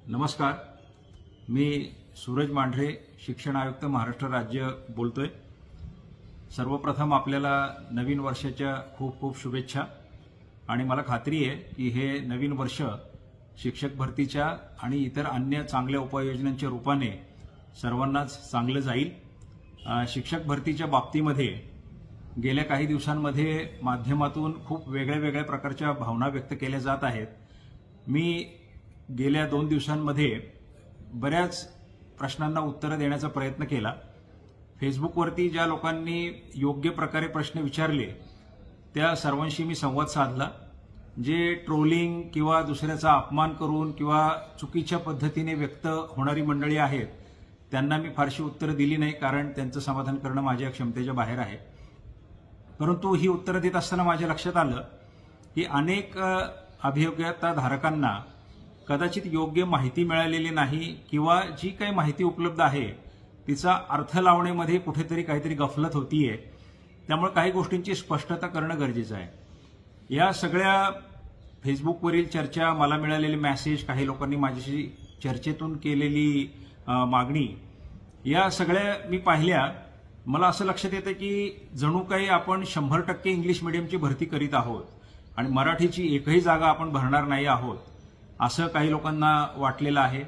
नमस्कार, मी सूरज मांढरे, शिक्षण आयुक्त महाराष्ट्र राज्य बोलतोय। सर्वप्रथम आपल्याला नवीन वर्षाच्या खूप खूप शुभेच्छा आणि मला खात्री आहे की हे नवीन वर्ष शिक्षक भरतीच्या आणि इतर अन्य चांगल्या उपाययोजनांच्या रूपाने सर्वांनाच चांगलं जाईल। शिक्षक भरतीच्या बाबतीमध्ये गेल्या काही दिवसांमध्ये माध्यमातून खूप वेगळ्या प्रकारच्या भावना व्यक्त केल्या जात आहेत। मी गेल्या 2 दिवसांमध्ये बऱ्याच प्रश्नांना उत्तर देण्याचा प्रयत्न केला। फेसबुकवरती ज्या लोकांनी योग्य प्रकारे प्रश्न विचारले त्या सर्वांशी मी संवाद साधला। जे ट्रोलिंग किंवा दुसऱ्याचा अपमान करून किंवा चुकीच्या पद्धतीने व्यक्त होणारी मंडळी आहेत त्यांना मी फारशी उत्तर दिली नाही, कारण त्यांचं समाधान करणं माझ्या क्षमतेच्या बाहेर आहे। परंतु ही उत्तरं देत असताना माझ्या लक्षात आलं की अनेक अभियोग्यता धारकांना कदाचित योग्य माहिती मिळालेली नाही किंवा जी काही माहिती उपलब्ध आहे तिचा अर्थ लावण्यामध्ये कुठेतरी काहीतरी गफलत होतीये। त्यामुळे काही गोष्टींची स्पष्टता करणं गरजेचं आहे। या सगळ्या फेसबुकवरील चर्चा, मला मिळालेले मेसेज, काही लोकांनी माझ्याशी चर्चेतून केलेली मागणी, या सगळ्या मी पाहिल्या। मला असं लक्षात येतं की जणू काही आपण 100% इंग्लिश मीडियमची भरती करीत आहोत आणि मराठीची एकही जागा आपण भरणार नाही आहोत असं काही लोकांना वाटलेलं आहे।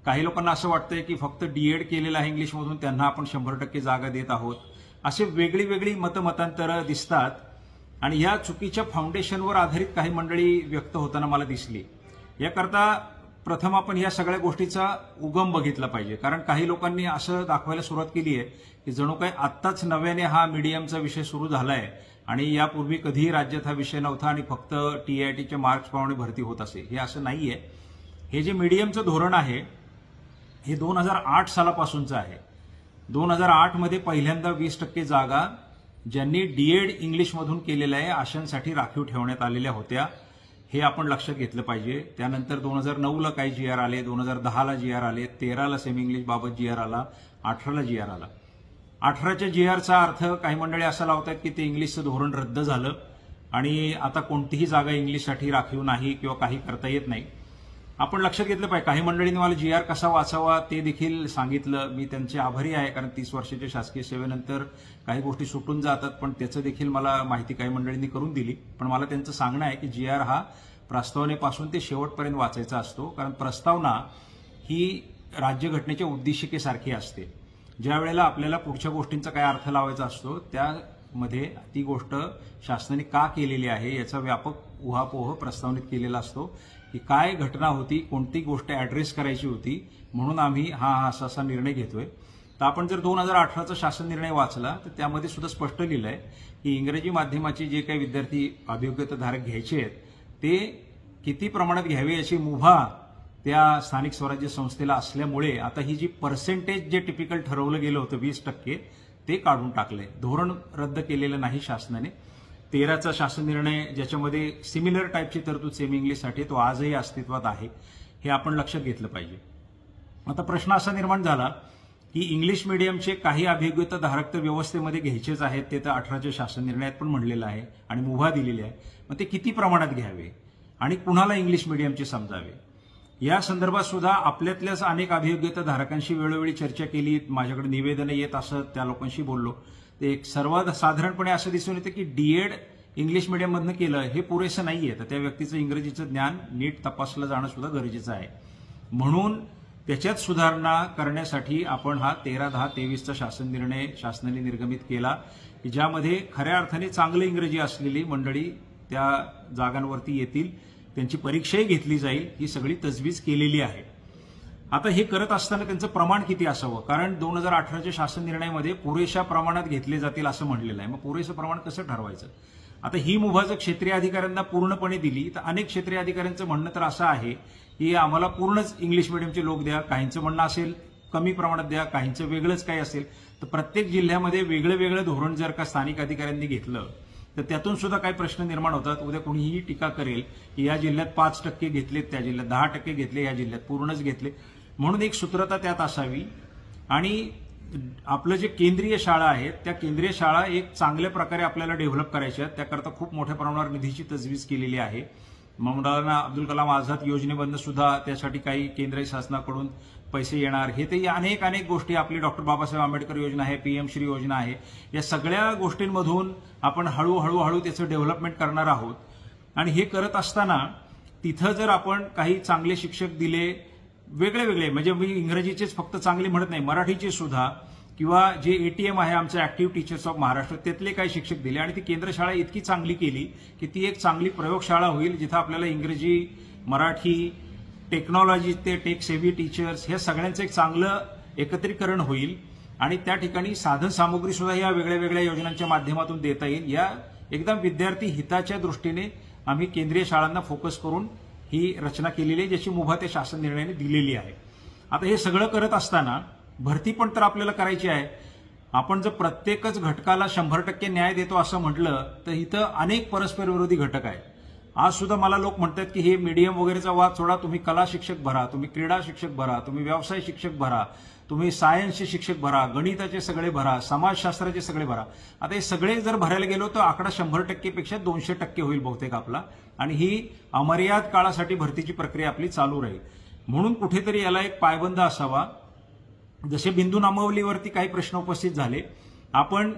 काही लोकांना असं वाटतंय की फक्त डीएड केलेलं आहे इंग्लिशमधून त्यांना आपण 100% जागा देत आहोत। असे वेगळी मतमतांतरं दिसतात आणि या चुकीच्या फाउंडेशनवर आधारित काही मंडळी व्यक्त होताना मला दिसली। याकरता प्रथम आपण या सगळ्या गोष्टीचा उगम बघितला पाहिजे, कारण काही लोकांनी असं दाखवायला सुरुवात केली आहे की जणू काही आत्ताच नव्याने हा मीडियमचा विषय सुरू झालाय आणि यापूर्वी कधीही राज्यात हा विषय नव्हता आणि फक्त टीआयटीच्या मार्क्स प्रमाणे भरती होत असे। हे असं नाहीये। हे जे मीडियमचं धोरण आहे हे 2008 सालापासूनचं आहे। 2008 मध्ये पहिल्यांदा 20% जागा ज्यांनी डीएड इंग्लिशमधून केलेल्या आहे अशांसाठी राखीव ठेवण्यात आलेल्या होत्या। हे आपण लक्षात घेतलं पाहिजे। त्यानंतर 2009 ला काही जीआर आले, 2010 ला जीआर आले, 13 ला सेमी इंग्लिश बाबत जीआर आला, 18 ला जीआर आला। 18च्या जीआरचा अर्थ काही मंडळी असं लावतात की ते इंग्लिशचं धोरण रद्द झालं आणि आता कोणतीही जागा इंग्लिशसाठी राखीव नाही किंवा काही करता येत नाही। आपण लक्षात घेतलं पाहिजे। काही मंडळींनी मला जीआर कसा वाचावा ते देखील सांगितलं। मी त्यांचे आभारी आहे, कारण 30 वर्षाच्या शासकीय सेवेनंतर काही गोष्टी सुटून जातात, पण त्याचं देखील मला माहिती काही मंडळींनी करून दिली। पण मला त्यांचं सांगणं आहे की जीआर हा प्रस्तावनेपासून ते शेवटपर्यंत वाचायचा असतो, कारण प्रस्तावना ही राज्यघटनेच्या उद्देशिकेसारखी असते। ज्या वेळेला आपल्याला पुढच्या गोष्टींचा काय अर्थ लावायचा असतो त्यामध्ये ती गोष्ट शासनाने का केलेली आहे याचा व्यापक उहापोह प्रस्तावनेत केलेला असतो की काय घटना होती, कोणती गोष्ट ऍड्रेस करायची होती, म्हणून आम्ही हा असा निर्णय घेतोय। तर आपण जर 2018चा शासन निर्णय वाचला तर त्यामध्ये सुद्धा स्पष्ट लिहिलंय की इंग्रजी माध्यमाचे जे काही विद्यार्थी अभियोग्यताधारक घ्यायचे आहेत ते किती प्रमाणात घ्यावे याची मुभा त्या स्थानिक स्वराज्य संस्थेला असल्यामुळे आता ही जी पर्सेंटेज जे टिपिकल ठरवलं गेलं होतं 20% ते काढून टाकलंय। धोरण रद्द केलेलं नाही शासनाने। 13चा शासन निर्णय ज्याच्यामध्ये सिमिलर टाईपची तरतूद सेमी इंग्लिशसाठी तो आजही अस्तित्वात आहे, हे आपण लक्षात घेतलं पाहिजे। आता प्रश्न असा निर्माण झाला की इंग्लिश मीडियमचे काही अभियोग्यता धारक तर व्यवस्थेमध्ये घ्यायचेच आहेत, ते तर 18च्या शासन निर्णयात पण म्हणलेलं आहे आणि मुभा दिलेली आहे। मग ते किती प्रमाणात घ्यावे आणि कुणाला इंग्लिश मीडियमचे समजावे या संदर्भात सुद्धा आपल्यातल्याच अनेक अभियोग्यता धारकांशी वेळोवेळी चर्चा केली। माझ्याकडे निवेदनं येत असत, त्या लोकांशी बोललो। ते एक सर्वात साधारणपणे असं दिसून येतं की डीएड इंग्लिश मीडियममधनं केलं हे पुरेसं नाहीये, तर त्या व्यक्तीचं इंग्रजीचं ज्ञान नीट तपासलं जाणं सुद्धा गरजेचं आहे। म्हणून त्याच्यात सुधारणा करण्यासाठी आपण हा 13/10/23चा शासन निर्णय शासनाने निर्गमित केला की ज्यामध्ये खऱ्या अर्थाने चांगलं इंग्रजी असलेली मंडळी त्या जागांवरती येतील, त्यांची परीक्षाही घेतली जाईल, ही सगळी तजवीज केलेली आहे। आता हे करत असताना त्यांचं प्रमाण किती असावं, कारण 2018च्या शासन निर्णयामध्ये पुरेशा प्रमाणात घेतले जातील असं म्हणलेलं आहे। मग पुरेसं प्रमाण कसं ठरवायचं? आता ही मुभा जर क्षेत्रीय अधिकाऱ्यांना पूर्णपणे दिली तर अनेक क्षेत्रीय अधिकाऱ्यांचं म्हणणं तर असं आहे की आम्हाला पूर्णच इंग्लिश मीडियमचे लोक द्या, काहींचं म्हणणं असेल कमी प्रमाणात द्या, काहींचं वेगळंच काही असेल। तर प्रत्येक जिल्ह्यामध्ये वेगळं धोरण जर का स्थानिक अधिकाऱ्यांनी घेतलं तर त्यातून सुद्धा काही प्रश्न निर्माण होतात। उद्या कोणीही टीका करेल की या जिल्ह्यात 5% घेतलेत, त्या जिल्ह्यात 10% घेतले, या जिल्ह्यात पूर्णच घेतले। म्हणून एक सूत्रता त्यात असावी आणि आपलं जे केंद्रीय शाळा आहेत त्या केंद्रीय शाळा एक चांगल्या प्रकारे आपल्याला डेव्हलप करायच्या आहेत। त्याकरता खूप मोठ्या प्रमाणावर निधीची तजवीज केलेली आहे मौलाना अब्दुल कलाम आझाद योजनेमधून सुद्धा त्यासाठी काही केंद्र शासनाकडून पैसे येणार. हे ते अनेक अनेक गोष्टी, आपली डॉक्टर बाबासाहेब आंबेडकर योजना आहे, पीएम श्री योजना आहे, या सगळ्या गोष्टींमधून आपण हळूहळू त्याचं डेव्हलपमेंट करणार आहोत. आणि हे करत असताना तिथं जर आपण काही चांगले शिक्षक दिले, वेगळे म्हणजे मी इंग्रजीचेच फक्त चांगले म्हणत नाही, मराठीचे सुद्धा, किंवा जे एटीएम आहे आमचं ऍक्टिव्ह टीचर्स ऑफ महाराष्ट्र, त्यातले काही शिक्षक दिले आणि ती केंद्र शाळा इतकी चांगली केली की ती एक चांगली प्रयोगशाळा होईल, जिथं आपल्याला इंग्रजी, मराठी, टेक्नॉलॉजी, ते टेक सेव्ही टीचर्स, हे सगळ्यांचं एक चांगलं एकत्रीकरण होईल. आणि त्या ठिकाणी साधन सामुग्री सुद्धा या वेगळ्या योजनांच्या माध्यमातून देता येईल. या एकदम विद्यार्थी हिताच्या दृष्टीने आम्ही केंद्रीय शाळांना फोकस करून ही रचना केलेली आहे, ज्याची मुभा त्या शासन निर्णयाने दिलेली आहे. आता हे सगळं करत असताना भरती पण तर आपल्याला करायची आहे. आपण जर प्रत्येकच घटकाला 100% न्याय देतो असं म्हटलं तर इथं अनेक परस्पर विरोधी घटक आहेत. आज सुद्धा मला लोक म्हणतात की हे मीडियम वगैरेचा वाद सोडा, तुम्ही कला शिक्षक भरा, तुम्ही क्रीडा शिक्षक भरा, तुम्ही व्यवसाय शिक्षक भरा, तुम्ही सायन्सचे शिक्षक भरा, गणिताचे सगळे भरा, समाजशास्त्राचे सगळे भरा. आता हे सगळे जर भरायला गेलो तर आकडा 100% पेक्षा 200% होईल बहुतेक आपला. आणि ही अमर्याद काळासाठी भरतीची प्रक्रिया आपली चालू राहील. म्हणून कुठेतरी याला एक पायबंद असावा. जसे बिंदू नामावलीवरती काही प्रश्न उपस्थित झाले, आपण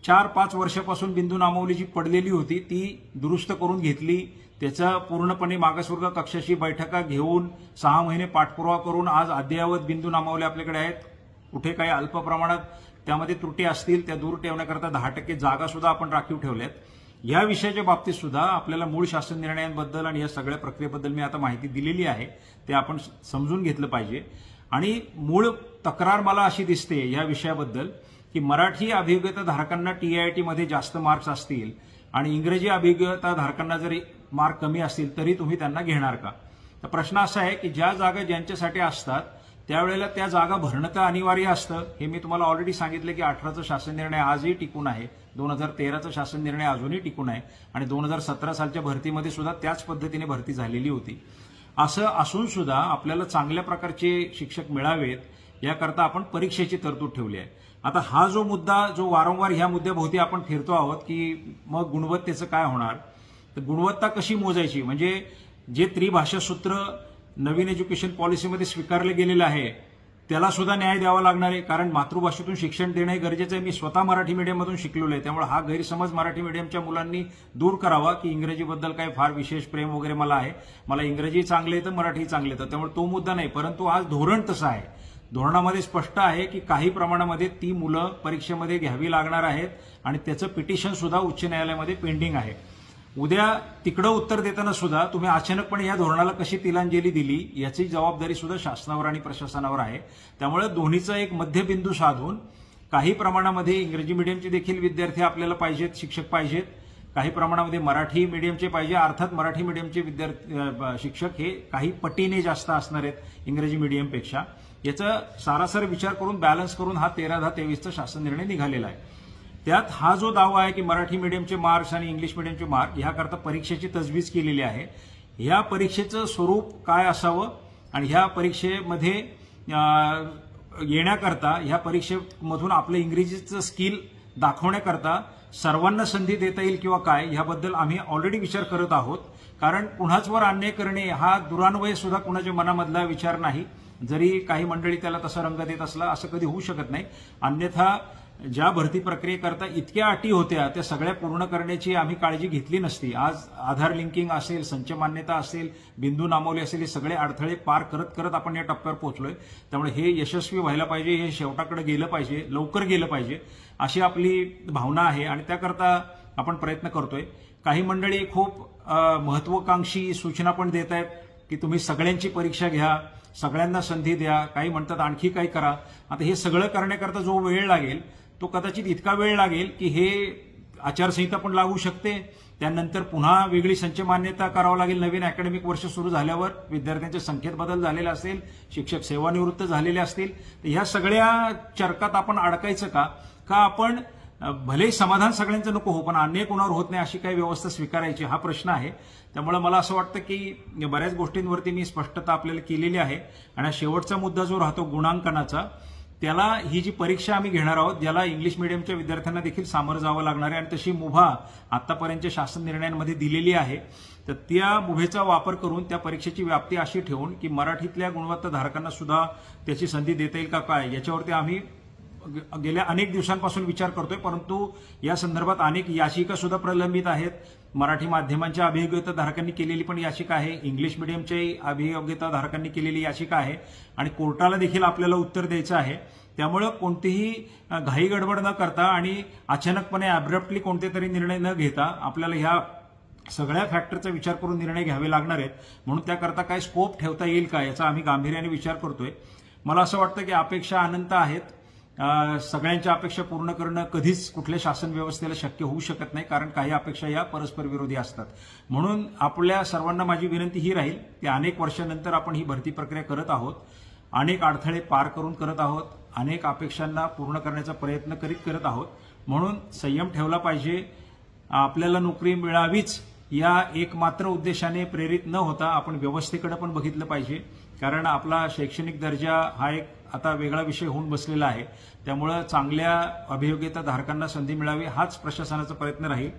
4-5 वर्षापासून बिंदू नामावली जी पडलेली होती ती दुरुस्त करून घेतली. त्याचा पूर्णपणे मागासवर्ग कक्षाशी बैठका घेऊन 6 महिने पाठपुरावा करून आज अद्ययावत बिंदू नामावली आपल्याकडे आहेत. कुठे काही अल्प प्रमाणात त्यामध्ये त्रुटी असतील त्या दूर ठेवण्याकरता 10% जागा सुद्धा आपण राखीव ठेवल्यात. या विषयाच्या बाबतीत सुद्धा आपल्याला मूळ शासन निर्णयांबद्दल आणि या सगळ्या प्रक्रियेबद्दल मी आता माहिती दिलेली आहे, ते आपण समजून घेतलं पाहिजे. आणि मूळ तक्रार मला अशी दिसते या विषयाबद्दल की मराठी अभियोग्यता धारकांना TIIT मध्ये जास्त मार्क्स असतील आणि इंग्रजी अभियोग्यता धारकांना जरी मार्क कमी असतील तरी तुम्ही त्यांना घेणार का. तर प्रश्न असा आहे की ज्या जागा ज्यांच्यासाठी असतात त्यावेळेला त्या जागा भरणं तर अनिवार्य असतं. हे मी तुम्हाला ऑलरेडी सांगितलं की 18चा शासन निर्णय आजही टिकून आहे, 2013चा शासन निर्णय अजूनही टिकून आहे आणि 2017 सालच्या भरतीमध्ये सुद्धा त्याच पद्धतीने भरती झालेली होती. असं असून सुद्धा आपल्याला चांगल्या प्रकारचे शिक्षक मिळावेत याकरता आपण परीक्षेची तरतूद ठेवली आहे. आता हा जो मुद्दा जो वारंवार ह्या मुद्द्याभोवती आपण फिरतो आहोत की मग गुणवत्तेचं काय होणार, तर गुणवत्ता कशी मोजायची, म्हणजे जे त्रिभाषा सूत्र नवीन एज्युकेशन पॉलिसीमध्ये स्वीकारलं गेलेलं आहे त्याला सुद्धा न्याय द्यावा लागणार आहे. कारण मातृभाषेतून शिक्षण देणं हे गरजेचं आहे. मी स्वतः मराठी मीडियममधून शिकलेलो आहे, त्यामुळे हा गैरसमज मराठी मीडियमच्या मुलांनी दूर करावा की इंग्रजीबद्दल काही फार विशेष प्रेम वगैरे मला आहे, मला इंग्रजी चांगलं येतं, मराठी चांगलं येतं, त्यामुळे तो मुद्दा नाही. परंतु आज धोरण तसं आहे, धोरणामध्ये स्पष्ट आहे की काही प्रमाणामध्ये ती मुलं परीक्षेमध्ये घ्यावी लागणार आहेत आणि त्याचं पिटिशन सुद्धा उच्च न्यायालयामध्ये पेंडिंग आहे. उद्या तिकडं उत्तर देताना सुद्धा तुम्ही अचानकपणे या धोरणाला कशी तिलांजली दिली याची जबाबदारी सुद्धा शासनावर आणि प्रशासनावर आहे. त्यामुळे दोन्हीचा एक मध्यबिंदू साधून काही प्रमाणामध्ये इंग्रजी मीडियमचे देखील विद्यार्थी आपल्याला पाहिजेत, शिक्षक पाहिजेत, काही प्रमाणामध्ये मराठी मीडियमचे पाहिजे. अर्थात मराठी मीडियमचे विद्यार्थी शिक्षक हे काही पटीने जास्त असणार आहेत इंग्रजी मीडियमपेक्षा. याचा सारासार विचार करून बॅलन्स करून हा 13/10/23चा शासन निर्णय निघालेला आहे. त्यात हा जो दावा आहे की मराठी मीडियमचे मार्क्स आणि इंग्लिश मीडियमचे मार्क ह्याकरता परीक्षेची तजवीज केलेली आहे. ह्या परीक्षेचं स्वरूप काय असावं आणि ह्या परीक्षेमध्ये येण्याकरता, ह्या परीक्षेमधून आपलं इंग्रजीचं स्किल दाखवण्याकरता सर्वांना संधी देता येईल किंवा काय, ह्याबद्दल आम्ही ऑलरेडी विचार करत आहोत. कारण कुणाचवर अन्याय करणे हा दुरान्वय सुद्धा कुणाच्या मनामधला विचार नाही. जरी काही मंडळी त्याला तसा रंग देत असला असं कधी होऊ शकत नाही. अन्यथा ज्या भरती प्रक्रियेकरता इतक्या अटी होत्या त्या सगळ्या पूर्ण करण्याची आम्ही काळजी घेतली नसती. आज आधार लिंकिंग असेल, संच मान्यता असेल, बिंदू नामावली असेल, हे सगळे अडथळे पार करत करत आपण या टप्प्यावर पोहोचलोय. त्यामुळे हे यशस्वी व्हायला पाहिजे, हे शेवटाकडे गेलं पाहिजे, लवकर गेलं पाहिजे अशी आपली भावना आहे आणि त्याकरता आपण प्रयत्न करतोय. काही मंडळी खूप महत्वाकांक्षी सूचना पण देत आहेत की तुम्ही सगळ्यांची परीक्षा घ्या, सगळ्यांना संधी द्या, काही म्हणतात आणखी काही करा. आता हे सगळं करण्याकरता जो वेळ लागेल तो कदाचित इतका वेळ लागेल की हे आचारसंहिता पण लागू शकते, त्यानंतर पुन्हा वेगळी संच मान्यता करावं लागेल. नवीन अकॅडमिक वर्ष सुरू झाल्यावर विद्यार्थ्यांच्या संख्येत बदल झालेला असेल, शिक्षक सेवानिवृत्त झालेले असतील, तर ह्या सगळ्या चर्कात आपण अडकायचं का आपण भले समाधान सगळ्यांचं नको हो पण अन्याय कोणावर होत नाही अशी काही व्यवस्था स्वीकारायची, हा प्रश्न आहे. त्यामुळे मला असं वाटतं की बऱ्याच गोष्टींवरती मी स्पष्टता आपल्याला केलेली आहे. आणि शेवटचा मुद्दा जो राहतो गुणांकनाचा, त्याला ही जी परीक्षा आम्ही घेणार आहोत, ज्याला इंग्लिश मिडियमच्या विद्यार्थ्यांना देखील सामोरं जावं लागणार आहे आणि तशी मुभा आतापर्यंतच्या शासन निर्णयांमध्ये दिलेली आहे. तर त्या मुभेचा वापर करून त्या परीक्षेची व्याप्ती अशी ठेवून की मराठीतल्या गुणवत्ताधारकांना सुद्धा त्याची संधी देता येईल का काय, याच्यावरती आम्ही गेल्या अनेक दिवसांपासून विचार करतोय. परंतु या संदर्भात अनेक याचिका सुद्धा प्रलंबित आहेत. मराठी माध्यमांच्या अभियोग्यताधारकांनी केलेली पण याचिका आहे, इंग्लिश मिडियमच्याही अभियोग्यताधारकांनी केलेली याचिका आहे आणि कोर्टाला देखील आपल्याला उत्तर द्यायचं आहे. त्यामुळे कोणतीही घाई गडबड न करता आणि अचानकपणे अब्रप्टली कोणते तरी निर्णय न घेता आपल्याला ह्या सगळ्या फॅक्टरचा विचार करून निर्णय घ्यावे लागणार आहेत. म्हणून त्याकरता काय स्कोप ठेवता येईल का याचा आम्ही गांभीर्याने विचार करतोय. मला असं वाटतं की अपेक्षा अनंत आहेत. सगळ्यांच्या अपेक्षा पूर्ण करणं कधीच कुठल्या शासन व्यवस्थेला शक्य होऊ शकत नाही, कारण काही अपेक्षा या परस्पर विरोधी असतात. म्हणून आपल्या सर्वांना माझी विनंती ही राहील की अनेक वर्षानंतर आपण ही भरती प्रक्रिया करत आहोत, अनेक अडथळे पार करून करत आहोत, अनेक अपेक्षांना पूर्ण करण्याचा प्रयत्न करत आहोत. म्हणून संयम ठेवला पाहिजे. आपल्याला नोकरी मिळावीच या एकमात्र उद्देशाने प्रेरित न होता आपण व्यवस्थेकडे पण बघितलं पाहिजे, कारण आपला शैक्षणिक दर्जा हा एक आता वेगळा विषय होऊन बसलेला आहे. त्यामुळे चांगल्या अभियोग्यताधारकांना संधी मिळावी हाच प्रशासनाचा प्रयत्न राहील.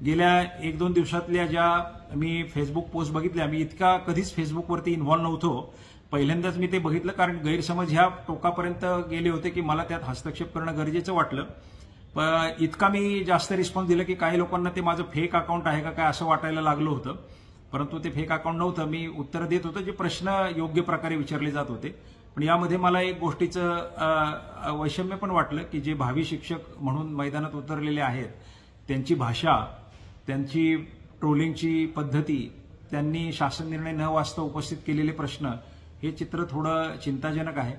गेल्या 1-2 दिवसातल्या ज्या मी फेसबुक पोस्ट बघितल्या, मी इतका कधीच फेसबुकवरती इन्व्हॉल्व नव्हतो. पहिल्यांदाच मी ते बघितलं, कारण गैरसमज ह्या टोकापर्यंत गेले होते की मला त्यात हस्तक्षेप करणं गरजेचं वाटलं. इतका मी जास्त रिस्पॉन्स दिला की काही लोकांना ते माझं फेक अकाउंट आहे का काय असं वाटायला लागलं होतं. परंतु ते फेक अकाउंट नव्हतं. मी उत्तर देत होतो जे प्रश्न योग्य प्रकारे विचारले जात होते. पण यामध्ये मला एक गोष्टीचं वैषम्य पण वाटलं की जे भावी शिक्षक म्हणून मैदानात उतरलेले आहेत, त्यांची भाषा, त्यांची ट्रोलिंगची पद्धती, त्यांनी शासन निर्णय न वाचता उपस्थित केलेले प्रश्न, हे चित्र थोडं चिंताजनक आहे.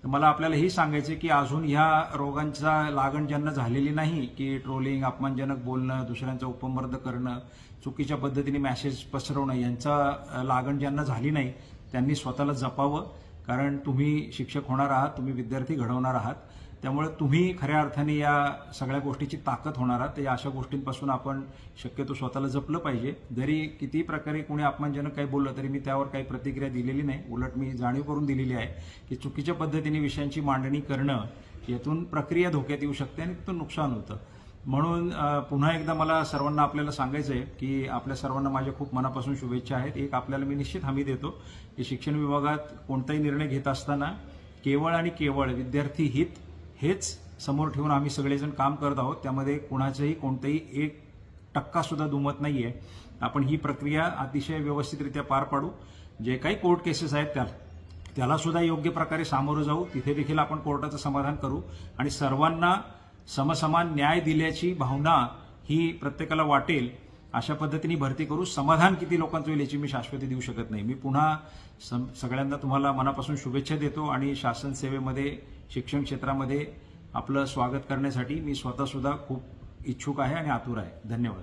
मला आपल्याला हे सांगायचं की अजून ह्या रोगांचा लागण ज्यांना झालेली नाही, की ट्रोलिंग, अपमानजनक बोलणं, दुसऱ्यांचा उपमर्द करणं, चुकीच्या पद्धतीने मेसेज पसरवणं, यांचा लागण ज्यांना झाली नाही त्यांनी स्वतःला जपावं. कारण तुम्ही शिक्षक होणार आहात, तुम्ही विद्यार्थी घडवणार आहात. त्यामुळे तुम्ही खऱ्या अर्थाने या सगळ्या गोष्टीची ताकद होणार आहात. या अशा गोष्टींपासून आपण शक्यतो स्वतःला जपलं पाहिजे. जरी किती प्रकारे कोणी अपमानजनक काही बोललं तरी मी त्यावर काही प्रतिक्रिया दिलेली नाही. उलट मी जाणीव करून दिलेली आहे की चुकीच्या पद्धतीने विषयांची मांडणी करणं, यातून प्रक्रिया धोक्यात येऊ शकते आणि तिथून नुकसान होतं. म्हणून पुन्हा एकदा मला सर्वांना आपल्याला सांगायचं आहे की आपल्या सर्वांना माझ्या खूप मनापासून शुभेच्छा आहेत. एक आपल्याला मी निश्चित हमी देतो की शिक्षण विभागात कोणताही निर्णय घेत असताना केवळ आणि केवळ विद्यार्थी हित हेच समोर ठेवून आम्ही सगळेजण काम करत आहोत. त्यामध्ये कोणाचंही कोणतेही 1% सुद्धा दुमत नाहीये. आपण ही प्रक्रिया अतिशय व्यवस्थितरित्या पार पाडू. जे काही कोर्ट केसेस आहेत त्याला सुद्धा योग्य प्रकारे सामोरं जाऊ. तिथे देखील आपण कोर्टाचं समाधान करू आणि सर्वांना समसमान न्याय दिल्याची भावना ही प्रत्येकाला वाटेल अशा पद्धतीने भरती करू. समाधान किती लोकांचं होईल याची मी शाश्वती देऊ शकत नाही. मी पुन्हा सगळ्यांना तुम्हाला मनापासून शुभेच्छा देतो आणि शासन सेवेमध्ये, शिक्षण क्षेत्रामध्ये आपलं स्वागत करण्यासाठी मी स्वतः सुद्धा खूप इच्छुक आहे आणि आतुर आहे. धन्यवाद.